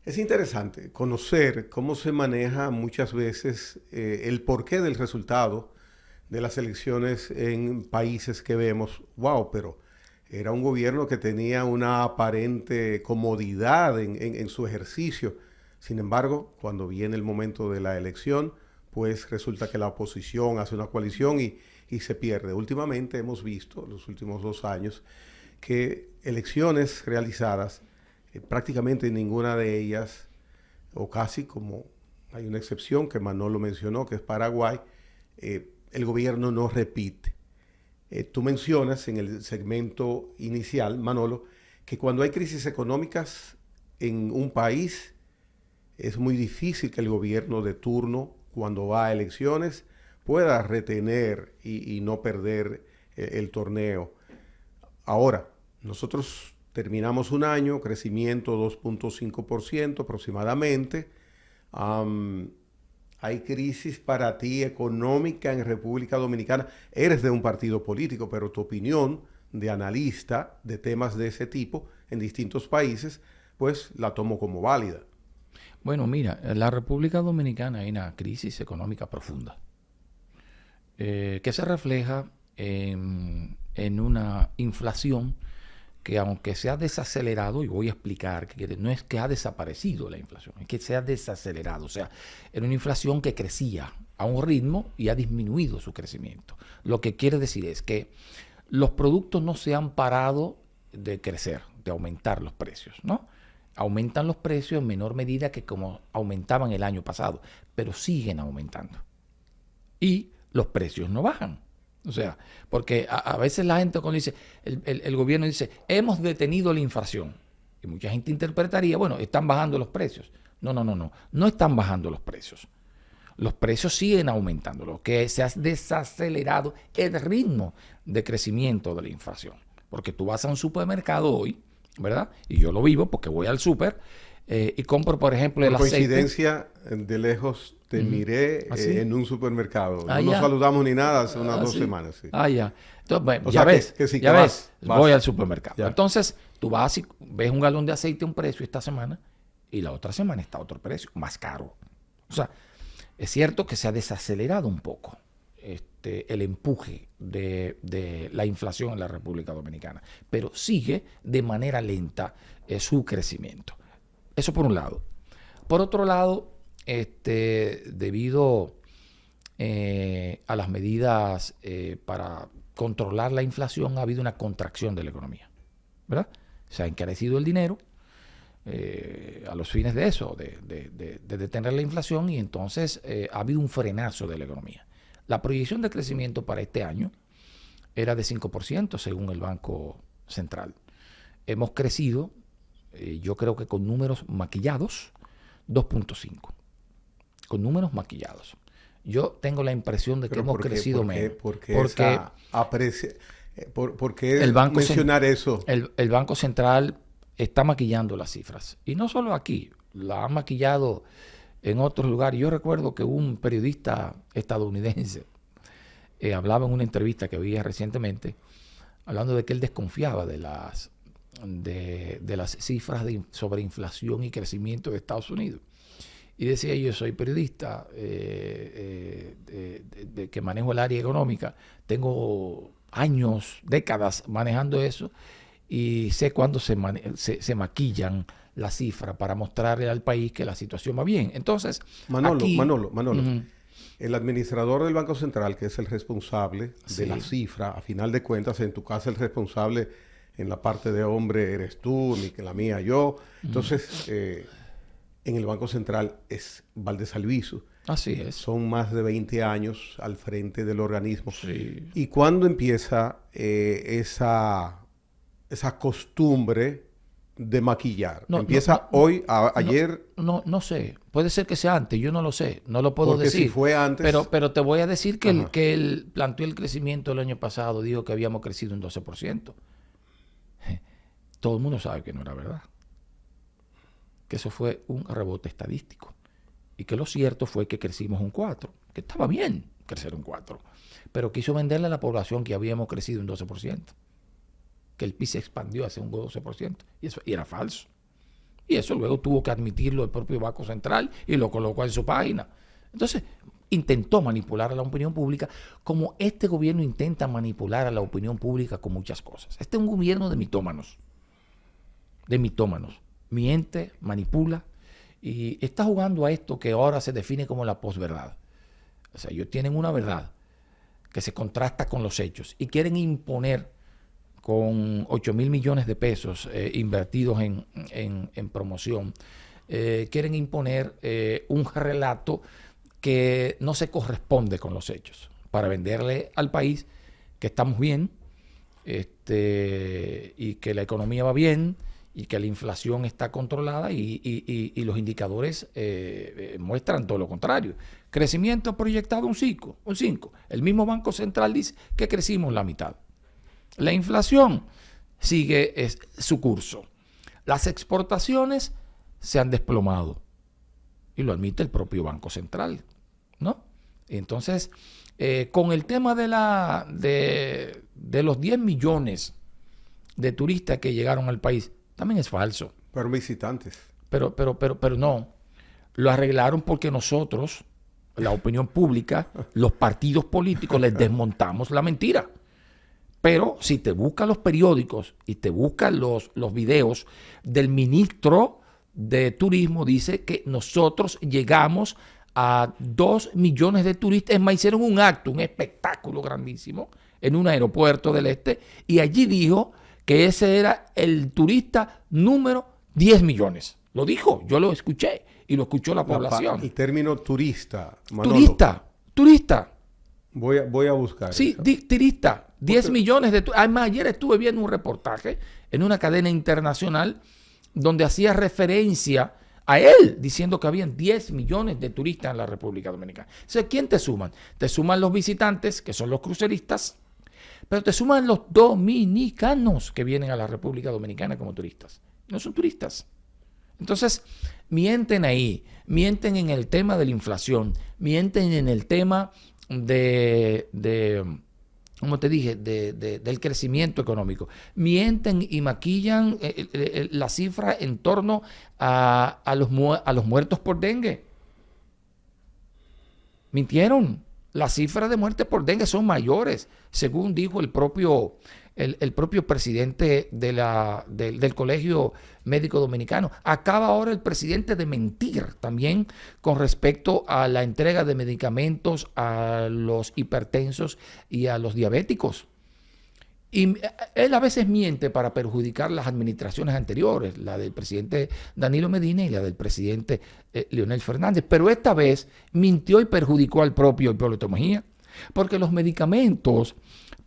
Es interesante conocer cómo se maneja muchas veces el porqué del resultado de las elecciones en países que vemos, wow, pero era un gobierno que tenía una aparente comodidad en su ejercicio. Sin embargo, cuando viene el momento de la elección, pues resulta que la oposición hace una coalición y se pierde. Últimamente hemos visto, los últimos 2 años, que elecciones realizadas, prácticamente ninguna de ellas, o casi, como hay una excepción que Manolo mencionó, que es Paraguay, el gobierno no repite. Tú mencionas en el segmento inicial, Manolo, que cuando hay crisis económicas en un país, es muy difícil que el gobierno de turno, cuando va a elecciones, pueda retener y no perder el torneo. Ahora, nosotros terminamos un año, crecimiento 2.5% aproximadamente. Hay crisis para ti económica en República Dominicana. Eres de un partido político, pero tu opinión de analista de temas de ese tipo en distintos países, pues la tomo como válida. Bueno, mira, en la República Dominicana hay una crisis económica profunda que se refleja en una inflación que, aunque se ha desacelerado, y voy a explicar que no es que ha desaparecido la inflación, es que se ha desacelerado. O sea, era una inflación que crecía a un ritmo y ha disminuido su crecimiento. Lo que quiere decir es que los productos no se han parado de crecer, de aumentar los precios, ¿no? Aumentan los precios en menor medida que como aumentaban el año pasado, pero siguen aumentando. Y los precios no bajan. O sea, porque a veces la gente cuando dice, el gobierno dice, hemos detenido la inflación. Y mucha gente interpretaría, bueno, están bajando los precios. No están bajando los precios. Los precios siguen aumentando. Lo que se ha desacelerado es el ritmo de crecimiento de la inflación. Porque tú vas a un supermercado hoy, ¿verdad? Y yo lo vivo porque voy al súper y compro, por ejemplo, el aceite. Por coincidencia, de lejos te miré en un supermercado. No nos Ya. saludamos ni nada hace unas 2 semanas. Sí. Ya. Entonces, bueno, O ya sea ves, que sí, ya que ves, vas. voy al supermercado. Ya. Entonces, tú vas y ves un galón de aceite a un precio esta semana y la otra semana está a otro precio, más caro. O sea, es cierto que se ha desacelerado un poco el empuje de la inflación en la República Dominicana, pero sigue de manera lenta su crecimiento. Eso por un lado. Por otro lado, debido a las medidas para controlar la inflación, ha habido una contracción de la economía, ¿verdad? Se ha encarecido el dinero a los fines de eso, de detener la inflación, y entonces ha habido un frenazo de la economía. La proyección de crecimiento para este año era de 5% según el Banco Central. Hemos crecido, yo creo que con números maquillados, 2.5. Con números maquillados. Yo tengo la impresión de que hemos crecido menos. Porque el banco mencionar eso. El Banco Central está maquillando las cifras. Y no solo aquí, la han maquillado en otros lugares. Yo recuerdo que un periodista estadounidense hablaba en una entrevista que veía recientemente, hablando de que él desconfiaba de las cifras sobre inflación y crecimiento de Estados Unidos. Y decía, yo soy periodista que manejo el área económica, tengo años, décadas manejando eso, y sé cuándo se maquillan las cifras para mostrarle al país que la situación va bien. Entonces, Manolo, el administrador del Banco Central, que es el responsable de la cifra, a final de cuentas, en tu casa el responsable en la parte de hombre eres tú, ni que la mía yo. Entonces, en el Banco Central es Valdés Albizu. Así es. Son más de 20 años al frente del organismo. Sí. ¿Y cuándo empieza esa costumbre de maquillar? ¿Empieza hoy, ayer? No sé. Puede ser que sea antes. Yo no lo sé. No lo puedo decir. Si fue antes... Pero te voy a decir que él planteó el crecimiento el año pasado. Dijo que habíamos crecido un 12%. Todo el mundo sabe que no era verdad. Que eso fue un rebote estadístico. Y que lo cierto fue que crecimos un 4%. Que estaba bien crecer un 4%. Pero quiso venderle a la población que habíamos crecido un 12%. Que el PIB se expandió hacia un 12%. Y eso era falso. Y eso luego tuvo que admitirlo el propio Banco Central y lo colocó en su página. Entonces, intentó manipular a la opinión pública como este gobierno intenta manipular a la opinión pública con muchas cosas. Este es un gobierno de mitómanos. Miente, manipula y está jugando a esto que ahora se define como la posverdad. O sea, ellos tienen una verdad que se contrasta con los hechos y quieren imponer con 8,000 millones de pesos invertidos en promoción, quieren imponer un relato que no se corresponde con los hechos para venderle al país que estamos bien y que la economía va bien y que la inflación está controlada y los indicadores muestran todo lo contrario. Crecimiento proyectado un 5. El mismo Banco Central dice que crecimos la mitad. La inflación sigue su curso. Las exportaciones se han desplomado y lo admite el propio Banco Central, ¿no? Entonces, con el tema de los 10 millones de turistas que llegaron al país, también es falso. Pero visitantes. Pero no. Lo arreglaron porque nosotros, la opinión pública, los partidos políticos, les desmontamos la mentira. Pero si te buscan los periódicos y te buscan los videos del ministro de Turismo, dice que nosotros llegamos a 2 millones de turistas. Es más, hicieron un acto, un espectáculo grandísimo en un aeropuerto del este y allí dijo que ese era el turista número 10 millones. Lo dijo, yo lo escuché y lo escuchó la población. El término turista, Manolo. Turista. Voy a buscar. Sí, turista. 10 millones de turistas. Además, ayer estuve viendo un reportaje en una cadena internacional donde hacía referencia a él, diciendo que habían 10 millones de turistas en la República Dominicana. Entonces, ¿quién te suman? Te suman los visitantes, que son los cruceristas, pero te suman los dominicanos que vienen a la República Dominicana como turistas. No son turistas. Entonces, mienten ahí, mienten en el tema de la inflación, mienten en el tema como te dije, del crecimiento económico. Mienten y maquillan la cifra en torno a los muertos por dengue. Mintieron. Las cifras de muerte por dengue son mayores, según dijo el propio presidente del Colegio Médico Dominicano. Acaba ahora el presidente de mentir también con respecto a la entrega de medicamentos a los hipertensos y a los diabéticos. Y él a veces miente para perjudicar las administraciones anteriores, la del presidente Danilo Medina y la del presidente Leonel Fernández. Pero esta vez mintió y perjudicó al propio Hipólito Mejía, porque los medicamentos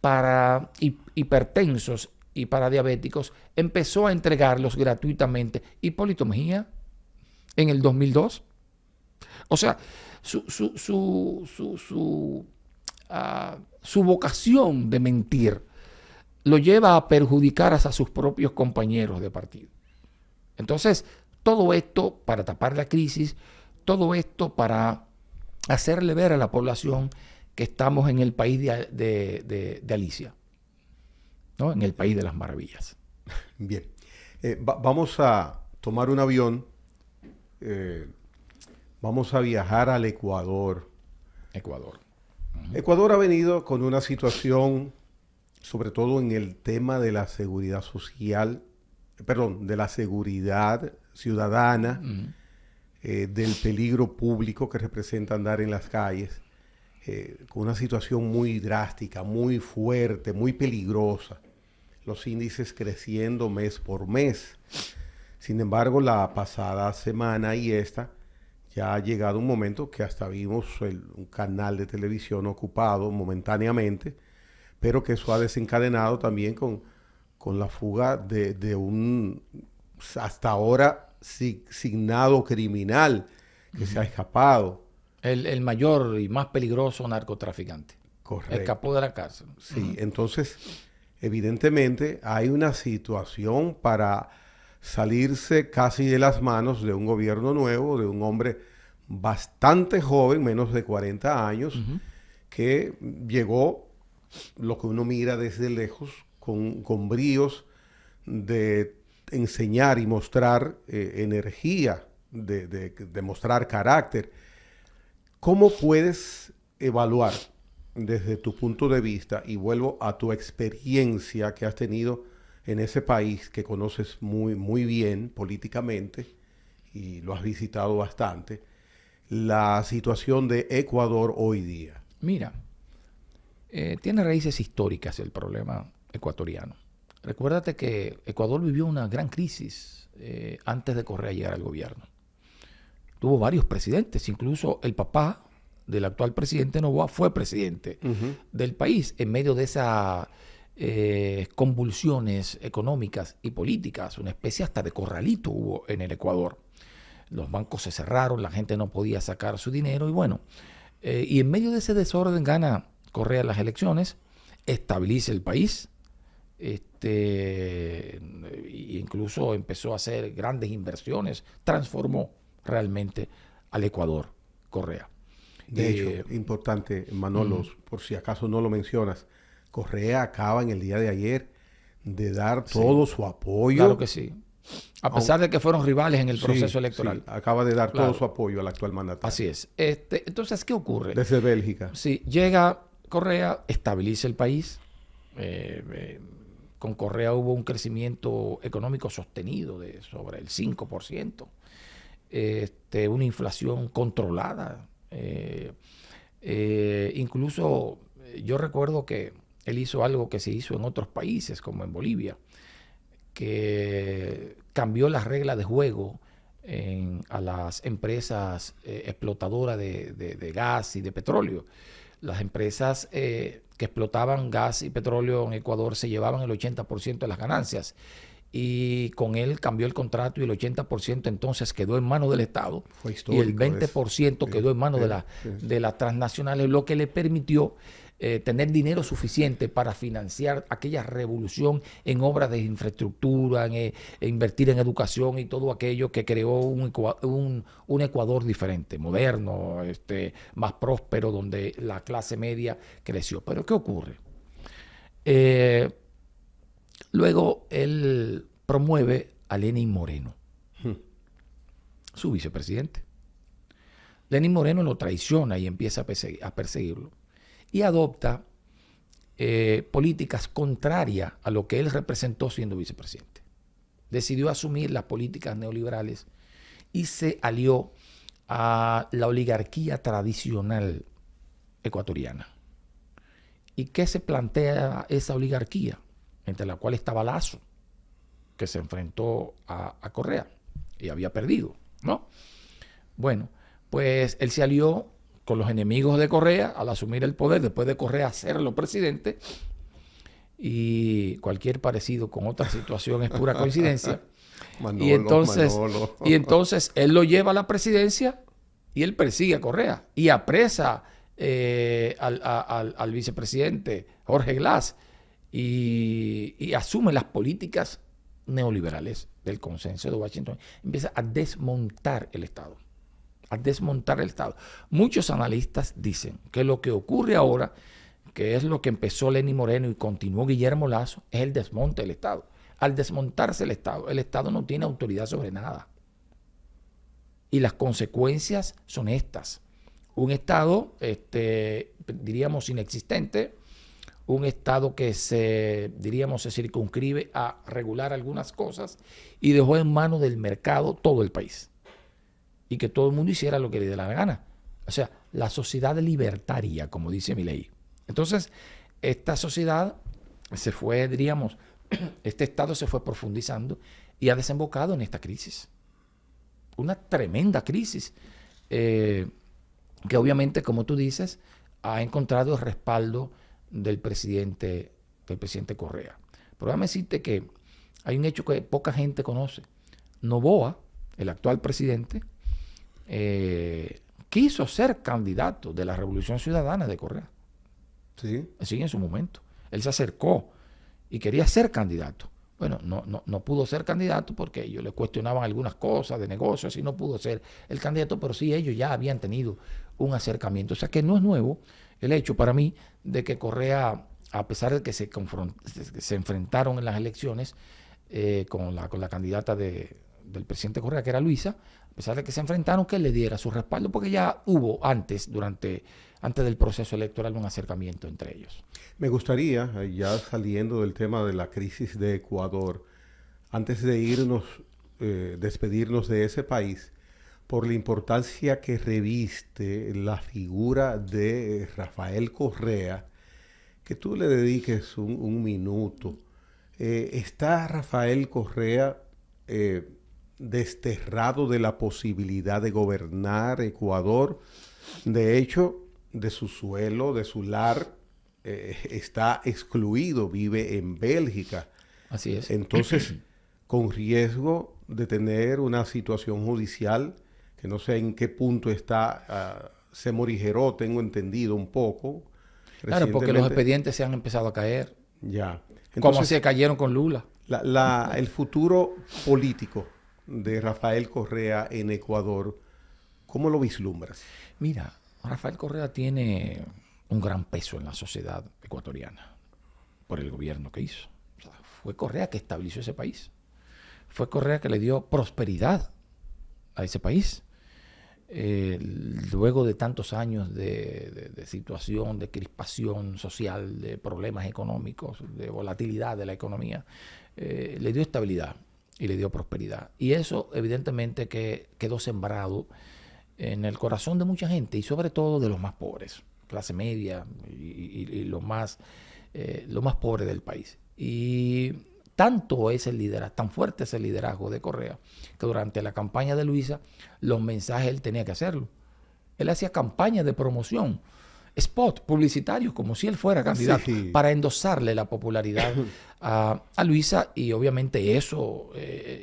para hipertensos y para diabéticos empezó a entregarlos gratuitamente Hipólito Mejía en el 2002. O sea, su vocación de mentir lo lleva a perjudicar hasta a sus propios compañeros de partido. Entonces, todo esto para tapar la crisis, todo esto para hacerle ver a la población que estamos en el país de Alicia, ¿no? En el país de las maravillas. Bien. Vamos a tomar un avión, vamos a viajar al Ecuador. Ecuador ha venido con una situación, sobre todo en el tema de la seguridad social, de la seguridad ciudadana, del peligro público que representa andar en las calles, con una situación muy drástica, muy fuerte, muy peligrosa. Los índices creciendo mes por mes. Sin embargo, la pasada semana y esta, ya ha llegado un momento que hasta vimos un canal de televisión ocupado momentáneamente, pero que eso ha desencadenado también con la fuga de un hasta ahora signado criminal que se ha escapado. El mayor y más peligroso narcotraficante. Correcto. Escapó de la cárcel. Sí, entonces, evidentemente hay una situación para salirse casi de las manos de un gobierno nuevo, de un hombre bastante joven, menos de 40 años, que llegó, lo que uno mira desde lejos, con bríos de enseñar y mostrar energía, de mostrar carácter. ¿Cómo puedes evaluar desde tu punto de vista, y vuelvo a tu experiencia que has tenido en ese país que conoces muy, muy bien políticamente y lo has visitado bastante, la situación de Ecuador hoy día? Mira, tiene raíces históricas el problema ecuatoriano. Recuérdate que Ecuador vivió una gran crisis antes de Correa llegar al gobierno. Tuvo varios presidentes, incluso el papá del actual presidente Noboa fue presidente del país en medio de esas convulsiones económicas y políticas. Una especie hasta de corralito hubo en el Ecuador. Los bancos se cerraron, la gente no podía sacar su dinero y bueno, y en medio de ese desorden gana Correa las elecciones, estabiliza el país, incluso empezó a hacer grandes inversiones, transformó realmente al Ecuador, Correa. De hecho, importante, Manolo, por si acaso no lo mencionas, Correa acaba en el día de ayer de dar todo su apoyo. Claro que sí. A pesar de que fueron rivales en el proceso electoral. Sí, acaba de dar todo su apoyo al actual mandatario. Así es. Entonces, ¿qué ocurre? Desde Bélgica. Sí, llega Correa, estabiliza el país. Con Correa hubo un crecimiento económico sostenido de sobre el 5%. Una inflación controlada. Incluso yo recuerdo que él hizo algo que se hizo en otros países, como en Bolivia, que cambió las reglas de juego a las empresas explotadoras de gas y de petróleo. Las empresas que explotaban gas y petróleo en Ecuador se llevaban el 80% de las ganancias. Y con él cambió el contrato y el 80% entonces quedó en manos del Estado. Fue histórico, y el 20% quedó en manos de las transnacionales, lo que le permitió tener dinero suficiente para financiar aquella revolución en obras de infraestructura, en invertir en educación y todo aquello que creó un Ecuador diferente, moderno, más próspero, donde la clase media creció. Pero ¿qué ocurre? Luego él promueve a Lenín Moreno, su vicepresidente. Lenín Moreno lo traiciona y empieza a perseguirlo. Y adopta políticas contrarias a lo que él representó siendo vicepresidente. Decidió asumir las políticas neoliberales y se alió a la oligarquía tradicional ecuatoriana. ¿Y qué se plantea esa oligarquía? Entre la cual estaba Lazo, que se enfrentó a Correa y había perdido, ¿no? Bueno, pues él se alió con los enemigos de Correa al asumir el poder, después de Correa hacerlo presidente, y cualquier parecido con otra situación es pura coincidencia. Manolo, y entonces él lo lleva a la presidencia y él persigue a Correa y apresa al vicepresidente Jorge Glass y asume las políticas neoliberales del consenso de Washington. Empieza a desmontar el Estado. Muchos analistas dicen que lo que ocurre ahora, que es lo que empezó Lenín Moreno y continuó Guillermo Lazo, es el desmonte del Estado. Al desmontarse el Estado no tiene autoridad sobre nada. Y las consecuencias son estas. Un Estado, diríamos, inexistente, un Estado que se circunscribe a regular algunas cosas y dejó en manos del mercado todo el país. Y que todo el mundo hiciera lo que le dé la gana. O sea, la sociedad libertaria, como dice Milei. Entonces, esta sociedad se fue, este Estado se fue profundizando y ha desembocado en esta crisis. Una tremenda crisis que obviamente, como tú dices, ha encontrado el respaldo del presidente Correa. Pero déjame decirte que hay un hecho que poca gente conoce. Noboa, el actual presidente, quiso ser candidato de la Revolución Ciudadana de Correa. Sí. Sí, en su momento. Él se acercó y quería ser candidato. Bueno, no pudo ser candidato porque ellos le cuestionaban algunas cosas de negocios y no pudo ser el candidato, pero sí ellos ya habían tenido un acercamiento. O sea que no es nuevo el hecho para mí de que Correa, a pesar de que se enfrentaron en las elecciones, con la candidata del presidente Correa, que era Luisa, a pesar de que se enfrentaron, que él le diera su respaldo, porque ya hubo antes del proceso electoral, un acercamiento entre ellos. Me gustaría, ya saliendo del tema de la crisis de Ecuador, antes de irnos, despedirnos de ese país, por la importancia que reviste la figura de Rafael Correa, que tú le dediques un minuto. ¿Está Rafael Correa desterrado de la posibilidad de gobernar Ecuador? De hecho, de su suelo, de su lar, está excluido, vive en Bélgica. Así es. Entonces, con riesgo de tener una situación judicial que no sé en qué punto está, se morigeró, tengo entendido un poco. Claro, porque los expedientes se han empezado a caer. Ya. Entonces, como se cayeron con Lula. El futuro político de Rafael Correa en Ecuador, ¿cómo lo vislumbras? Mira, Rafael Correa tiene un gran peso en la sociedad ecuatoriana por el gobierno que hizo. O sea, fue Correa que estableció ese país. Fue Correa que le dio prosperidad a ese país. Luego de tantos años de situación, de crispación social, de problemas económicos, de volatilidad de la economía, le dio estabilidad y le dio prosperidad. Y eso evidentemente que quedó sembrado en el corazón de mucha gente y sobre todo de los más pobres, clase media y los más pobres del país. Y tanto es el liderazgo, tan fuerte es el liderazgo de Correa, que durante la campaña de Luisa, los mensajes él tenía que hacerlo. Él hacía campañas de promoción, spot publicitarios, como si él fuera candidato, sí, para endosarle la popularidad a Luisa, y obviamente eso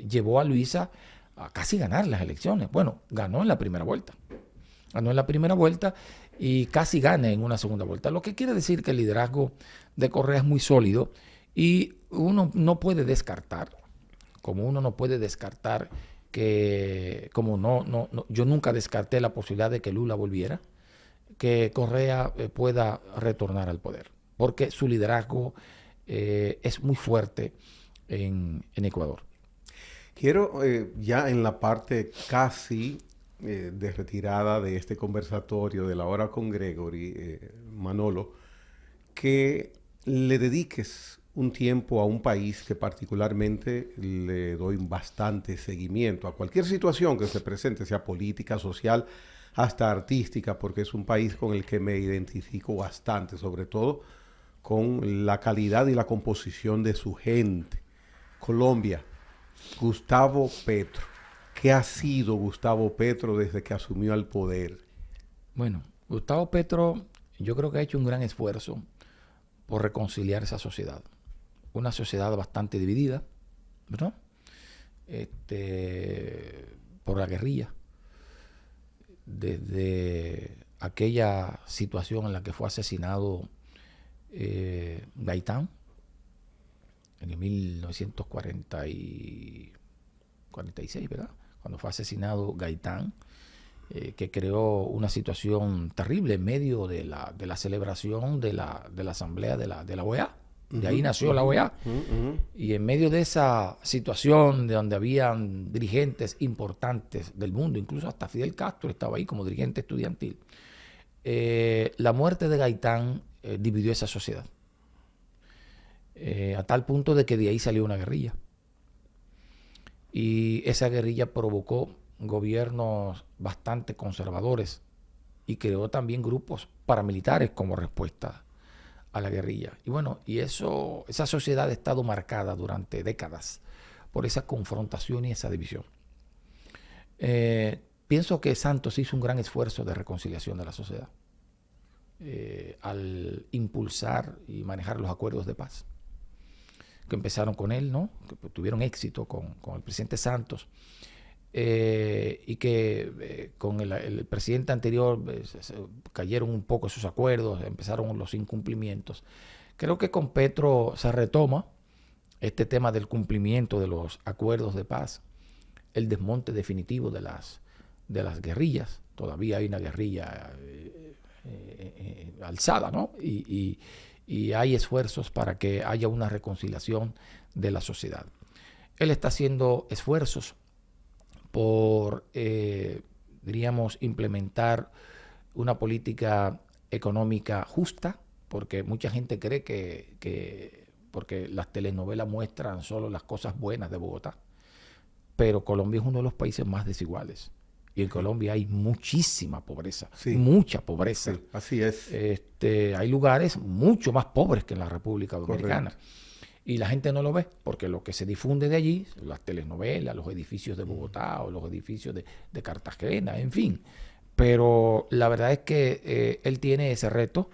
llevó a Luisa a casi ganar las elecciones. Bueno, ganó en la primera vuelta. Ganó en la primera vuelta y casi gana en una segunda vuelta. Lo que quiere decir que el liderazgo de Correa es muy sólido. Y uno no puede descartar, que, yo nunca descarté la posibilidad de que Lula volviera, que Correa pueda retornar al poder, porque su liderazgo es muy fuerte en Ecuador. Quiero ya en la parte casi de retirada de este conversatorio de la hora con Gregory, Manolo, que le dediques un tiempo a un país que particularmente le doy bastante seguimiento a cualquier situación que se presente, sea política, social, hasta artística, porque es un país con el que me identifico bastante, sobre todo con la calidad y la composición de su gente. Colombia, Gustavo Petro. ¿Qué ha sido Gustavo Petro desde que asumió el poder? Bueno, Gustavo Petro yo creo que ha hecho un gran esfuerzo por reconciliar esa sociedad. Una sociedad bastante dividida, ¿verdad? Por la guerrilla. Desde aquella situación en la que fue asesinado Gaitán, en el 1946, ¿verdad? Cuando fue asesinado Gaitán, que creó una situación terrible en medio de la celebración de la asamblea de la OEA. De ahí nació la OEA. Y en medio de esa situación de donde habían dirigentes importantes del mundo, incluso hasta Fidel Castro estaba ahí como dirigente estudiantil, la muerte de Gaitán dividió esa sociedad. A tal punto de que de ahí salió una guerrilla. Y esa guerrilla provocó gobiernos bastante conservadores y creó también grupos paramilitares como respuesta a la guerrilla. Y bueno, esa sociedad ha estado marcada durante décadas por esa confrontación y esa división. Pienso que Santos hizo un gran esfuerzo de reconciliación de la sociedad al impulsar y manejar los acuerdos de paz que empezaron con él, ¿no? Que tuvieron éxito con el presidente Santos. Y que con el presidente anterior cayeron un poco esos acuerdos, empezaron los incumplimientos. Creo que con Petro se retoma este tema del cumplimiento de los acuerdos de paz, el desmonte definitivo de las guerrillas. Todavía hay una guerrilla alzada, ¿no? Y hay esfuerzos para que haya una reconciliación de la sociedad. Él está haciendo esfuerzos por, diríamos, implementar una política económica justa, porque mucha gente cree que porque las telenovelas muestran solo las cosas buenas de Bogotá, pero Colombia es uno de los países más desiguales. Y en Colombia hay muchísima pobreza, mucha pobreza. Sí, así es. Hay lugares mucho más pobres que en la República Dominicana. Correcto. Y la gente no lo ve, porque lo que se difunde de allí, las telenovelas, los edificios de Bogotá o los edificios de Cartagena, en fin. Pero la verdad es que él tiene ese reto,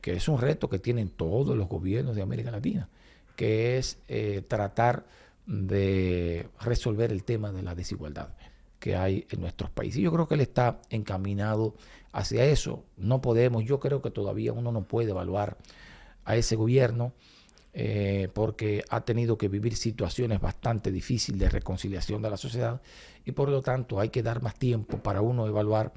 que es un reto que tienen todos los gobiernos de América Latina, que es tratar de resolver el tema de la desigualdad que hay en nuestros países. Y yo creo que él está encaminado hacia eso. No podemos, yo creo que todavía uno no puede evaluar a ese gobierno porque ha tenido que vivir situaciones bastante difíciles de reconciliación de la sociedad y por lo tanto hay que dar más tiempo para uno evaluar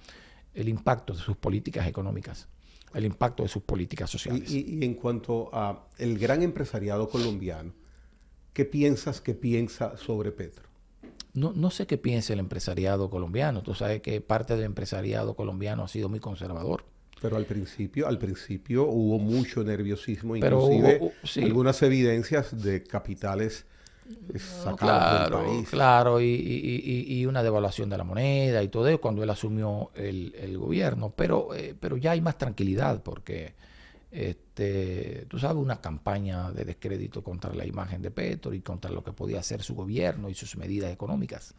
el impacto de sus políticas económicas, el impacto de sus políticas sociales. Y en cuanto a el gran empresariado colombiano, ¿qué piensas que piensa sobre Petro? No sé qué piensa el empresariado colombiano. Tú sabes que parte del empresariado colombiano ha sido muy conservador. Pero al principio hubo mucho nerviosismo, inclusive sí, algunas evidencias de capitales sacados del país. Claro, y una devaluación de la moneda y todo eso cuando él asumió el gobierno. Pero ya hay más tranquilidad porque, tú sabes, una campaña de descrédito contra la imagen de Petro y contra lo que podía hacer su gobierno y sus medidas económicas.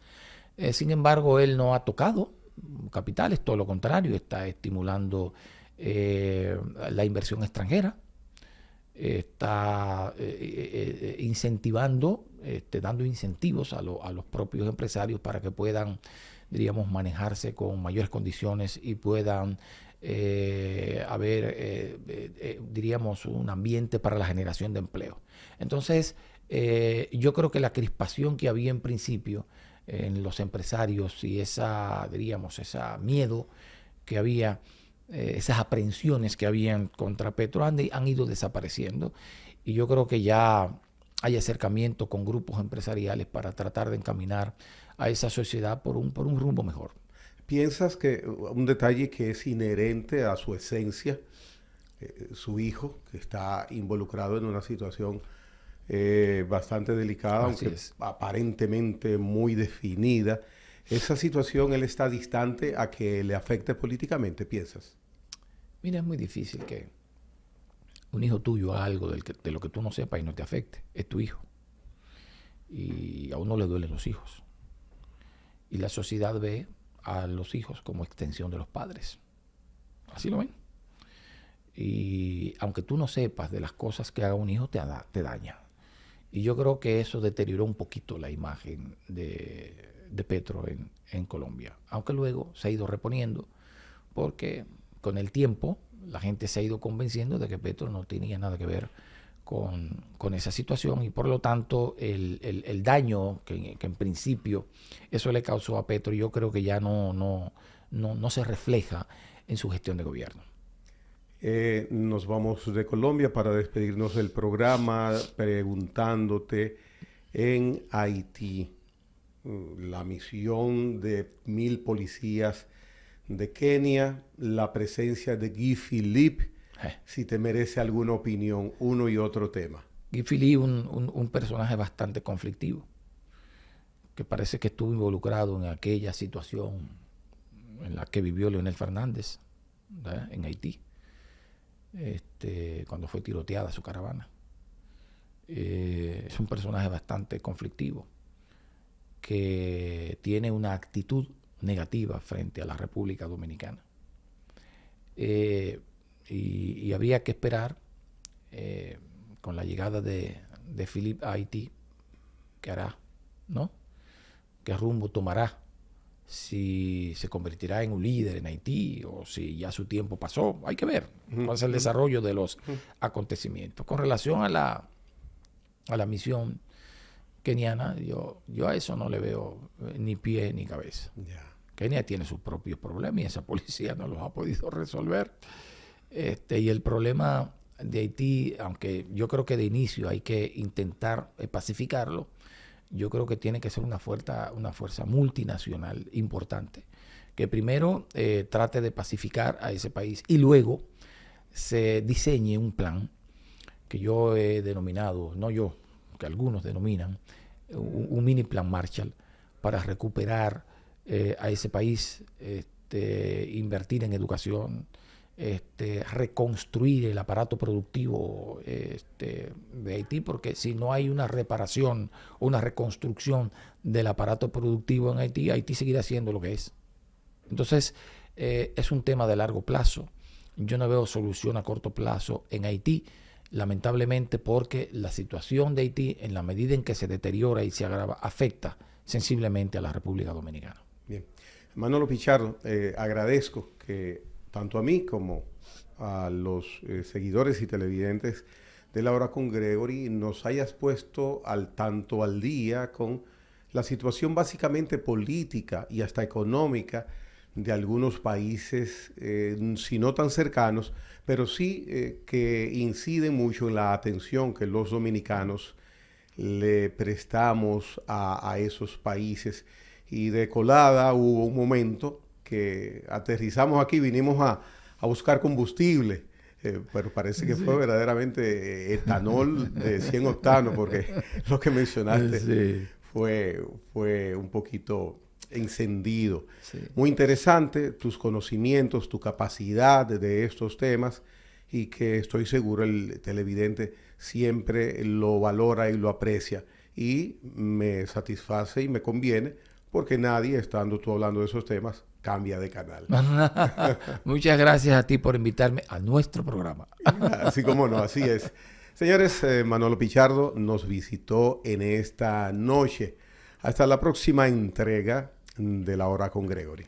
Sin embargo, él no ha tocado capitales, todo lo contrario, está estimulando la inversión extranjera, está incentivando, dando incentivos a los propios empresarios para que puedan, diríamos, manejarse con mayores condiciones y puedan haber, diríamos, un ambiente para la generación de empleo. Entonces, yo creo que la crispación que había en principio en los empresarios y esa miedo que había, esas aprehensiones que habían contra Petro han ido desapareciendo y yo creo que ya hay acercamiento con grupos empresariales para tratar de encaminar a esa sociedad por un rumbo mejor. ¿Piensas que un detalle que es inherente a su esencia, su hijo, que está involucrado en una situación bastante delicada, aunque aparentemente muy definida, esa situación él está distante a que le afecte políticamente, piensas? Mira, es muy difícil que un hijo tuyo haga algo de lo que tú no sepas y no te afecte. Es tu hijo. Y a uno le duelen los hijos. Y la sociedad ve a los hijos como extensión de los padres. Así lo ven. Y aunque tú no sepas de las cosas que haga un hijo, te daña. Y yo creo que eso deterioró un poquito la imagen de Petro en Colombia. Aunque luego se ha ido reponiendo porque con el tiempo la gente se ha ido convenciendo de que Petro no tenía nada que ver con esa situación y por lo tanto el daño que en principio eso le causó a Petro yo creo que ya no se refleja en su gestión de gobierno. Nos vamos de Colombia para despedirnos del programa preguntándote en Haití la misión de 1,000 policías de Kenia, la presencia de Guy Philippe, si te merece alguna opinión, uno y otro tema. Guy Philippe, un personaje bastante conflictivo, que parece que estuvo involucrado en aquella situación en la que vivió Leonel Fernández, ¿verdad?, en Haití, cuando fue tiroteada su caravana. Es un personaje bastante conflictivo, que tiene una actitud negativa frente a la República Dominicana. Y habría que esperar con la llegada de Philippe a Haití, qué hará, ¿no? ¿Qué rumbo tomará? Si se convertirá en un líder en Haití o si ya su tiempo pasó. Hay que ver cuál es el desarrollo de los acontecimientos. Con relación a la misión keniana, yo a eso no le veo ni pie ni cabeza. Yeah. Kenia tiene sus propios problemas y esa policía no los ha podido resolver. Y el problema de Haití, aunque yo creo que de inicio hay que intentar pacificarlo, yo creo que tiene que ser una fuerza multinacional importante, que primero trate de pacificar a ese país y luego se diseñe un plan que yo he denominado, no yo, que algunos denominan, un mini plan Marshall para recuperar a ese país, invertir en educación, reconstruir el aparato productivo de Haití, porque si no hay una reparación, una reconstrucción del aparato productivo en Haití, Haití seguirá siendo lo que es. Entonces, es un tema de largo plazo. Yo no veo solución a corto plazo en Haití, lamentablemente, porque la situación de Haití, en la medida en que se deteriora y se agrava, afecta sensiblemente a la República Dominicana. Bien. Manolo Pichardo, agradezco que tanto a mí como a los seguidores y televidentes de La Hora con Gregory nos hayas puesto al tanto al día con la situación básicamente política y hasta económica de algunos países, si no tan cercanos, pero sí que inciden mucho en la atención que los dominicanos le prestamos a esos países. Y de colada hubo un momento que aterrizamos aquí, vinimos a buscar combustible, pero parece que fue verdaderamente etanol de 100 octanos, porque lo que mencionaste fue un poquito encendido. Sí. Muy interesante tus conocimientos, tu capacidad de estos temas, y que estoy seguro el televidente siempre lo valora y lo aprecia, y me satisface y me conviene, porque nadie, estando tú hablando de esos temas, cambia de canal. Muchas gracias a ti por invitarme a nuestro programa. Así como no, así es. Señores, Manolo Pichardo nos visitó en esta noche. Hasta la próxima entrega de La Hora con Gregory.